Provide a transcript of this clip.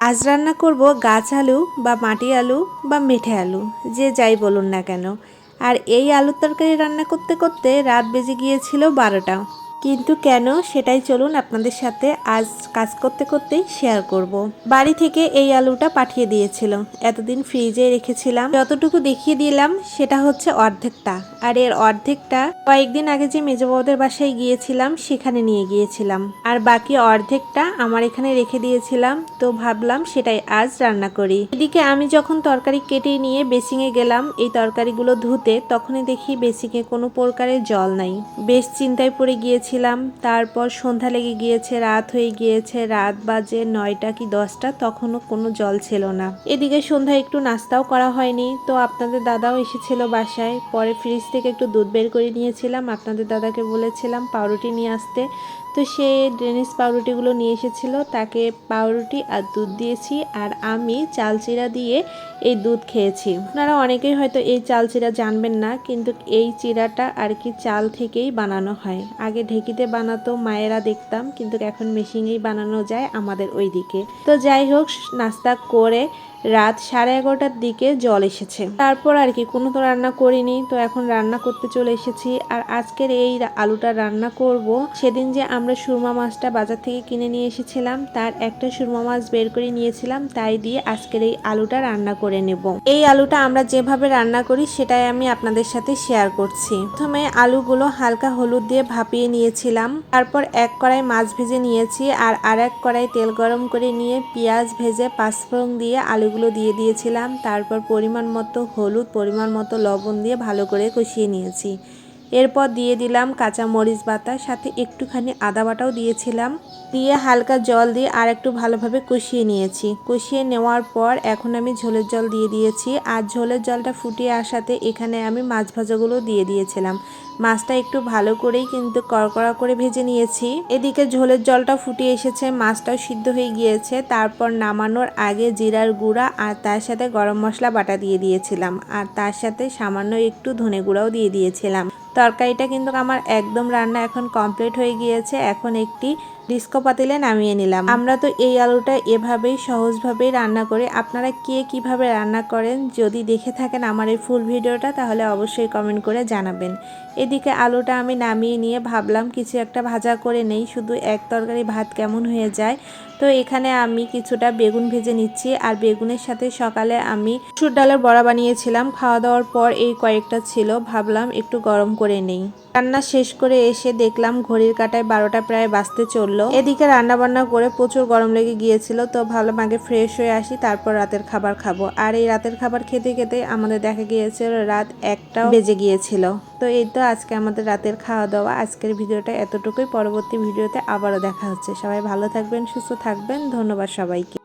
আজ রান্না করব গাছ আলু বা মাটি আলু বা মেঠে আলু, যে যাই বলুন না কেন। আর এই আলুর তরকারি রান্না করতে করতে রাত বেজে গিয়েছিল 12টা। কিন্তু কেন, সেটাই চলুন আপনাদের সাথে আজ কাজ করতে করতেই শেয়ার করব। বাড়ি থেকে এই আলুটা পাঠিয়ে দিয়েছিল, এতদিন ফ্রিজে রেখেছিলাম। যতটুকু দেখিয়ে দিলাম সেটা হচ্ছে অর্ধেকটা, আর এর অর্ধেকটা কয়েকদিন আগে যে মেজো বউদের বাসায় গিয়েছিলাম সেখানে নিয়ে গিয়েছিলাম, আর বাকি অর্ধেকটা আমার এখানে রেখে দিয়েছিলাম। তো ভাবলাম সেটাই আজ রান্না করি। এদিকে আমি যখন তরকারি কেটে নিয়ে বেসিংয়ে গেলাম এই তরকারিগুলো ধুতে, তখনই দেখি বেসিংয়ে কোনো প্রকারের জল নাই। বেশ চিন্তায় পড়ে গিয়েছিলাম। তারপর সন্ধ্যা লেগে গিয়েছে, রাত হয়ে গিয়েছে, রাত বাজে 9টা কি 10টা, তখনও কোনো জল ছিল না। এদিকে সন্ধ্যায় একটু নাস্তাও করা হয়নি, তো আপনাদের দাদাও এসেছিল বাসায়। পরে ফ্রিজ থেকে একটু দুধ বের করে নিয়েছিলাম, আপনাদের দাদাকে বলেছিলাম পাউরুটি নিয়ে আসতে। তো সে ডেনিস পাউরুটিগুলো নিয়ে এসেছিল, তাকে পাউরুটি আর দুধ দিয়েছি, আর আমি চাল চিরা দিয়ে এই দুধ খেয়েছি। আপনারা অনেকেই হয়তো এই চাল চিরা জানবেন না, কিন্তু এই চিরাটা আর কি চাল থেকেই বানানো হয়। আগে ঢেকিতে বানাতো মায়েরা দেখতাম, কিন্তু এখন মেশিনেই বানানো যায় আমাদের ওই দিকে। তো যাই হোক, নাস্তা করে রাত 11:30টার দিকে জল এসেছে। তারপর আর কি কোনো তো রান্না করিনি, তো এখন রান্না করতে চলে এসেছি। আর আজকের এই আলুটা রান্না করব। সেদিন যে আমরা সুরমা মাছটা বাজার থেকে কিনে নিয়ে এসেছিলাম, তার একটা সুরমা মাছ বের করে নিয়েছিলাম, তাই দিয়ে আজকের এই আলুটা রান্না করে নেব। এই আলুটা আমরা যেভাবে রান্না করি সেটাই আমি আপনাদের সাথে শেয়ার করছি। প্রথমে আলুগুলো হালকা হলুদ দিয়ে ভাপিয়ে নিয়েছিলাম, তারপর এক কড়াই মাছ ভেজে নিয়েছি, আর এক কড়াই তেল গরম করে নিয়ে পেঁয়াজ ভেজে পাঁচফোড়ন দিয়ে আলুগুলো দিয়ে দিয়েছিলাম। তারপর পরিমাণ মতো হলুদ, পরিমাণ মতো লবণ দিয়ে ভালো করে কষিয়ে নিয়েছি। এরপর দিয়ে দিলাম কাঁচা মরিচ বাটা, সাথে একটুখানি আদা বাটাও দিয়েছিলাম। দিয়ে হালকা জল দিয়ে আর একটু ভালোভাবে কষিয়ে নিয়েছি। কষিয়ে নেওয়ার পর এখন আমি ঝোলের জল দিয়ে দিয়েছি, আর ঝোলের জলটা ফুটিয়ে আসাতে এখানে আমি মাছ ভাজাগুলো দিয়ে দিয়েছিলাম। মাছটা একটু ভালো করেই কিন্তু কড়কড়া করে ভেজে নিয়েছি। এদিকে ঝোলের জলটা ফুটে এসেছে, মাছটাও সিদ্ধ হয়ে গিয়েছে। তারপর নামানোর আগে জিরার গুঁড়া আর তার সাথে গরম মশলা বাটা দিয়ে দিয়েছিলাম, আর তার সাথে সামান্য একটু ধনে গুঁড়াও দিয়ে দিয়েছিলাম। তরকারিটা কিন্তু আমার একদম রান্না এখন কমপ্লিট হয়ে গিয়েছে। এখন একটি ডিস্কো পাতিলে নামিয়ে নিলাম। আমরা তো এই আলুটা এভাবেই সহজভাবেই রান্না করি। আপনারা কে কিভাবে রান্না করেন যদি দেখে থাকেন আমার এই ফুল ভিডিওটা, তাহলে অবশ্যই কমেন্ট করে জানাবেন। এদিকে আলুটা আমি নামিয়ে নিয়ে ভাবলাম কিছু একটা ভাজা করে নেই, শুধু এক তরকারি ভাত কেমন হয়ে যায়। তো এখানে আমি কিছুটা বেগুন ভেজে নিচ্ছি, আর বেগুনের সাথে সকালে আমি মসুর ডালের বড়া বানিয়েছিলাম। খাওয়া দাওয়ার পর এই কয়েকটা ছিল, ভাবলাম একটু গরম করে নেই। রান্না শেষ করে এসে দেখলাম ঘড়ির কাঁটায় 12টা প্রায় বাজতে চললো। এদিকে রান্না বান্না করে প্রচুর গরম লেগে গিয়েছিল, তো ভাবলাম আগে ফ্রেশ হয়ে আসি, তারপর রাতের খাবার খাবো। আর এই রাতের খাবার খেতে খেতে আমাদের দেখা গিয়েছিল রাত 1টাও বেজে গিয়েছিল। তো এই তো আজকে আমাদের রাতের খাওয়া দাওয়া। আজকের ভিডিওটা এতটুকুই। পরবর্তী ভিডিওতে আবারও দেখা হচ্ছে। সবাই ভালো থাকবেন, সুস্থ থাকবেন। ধন্যবাদ সবাইকে।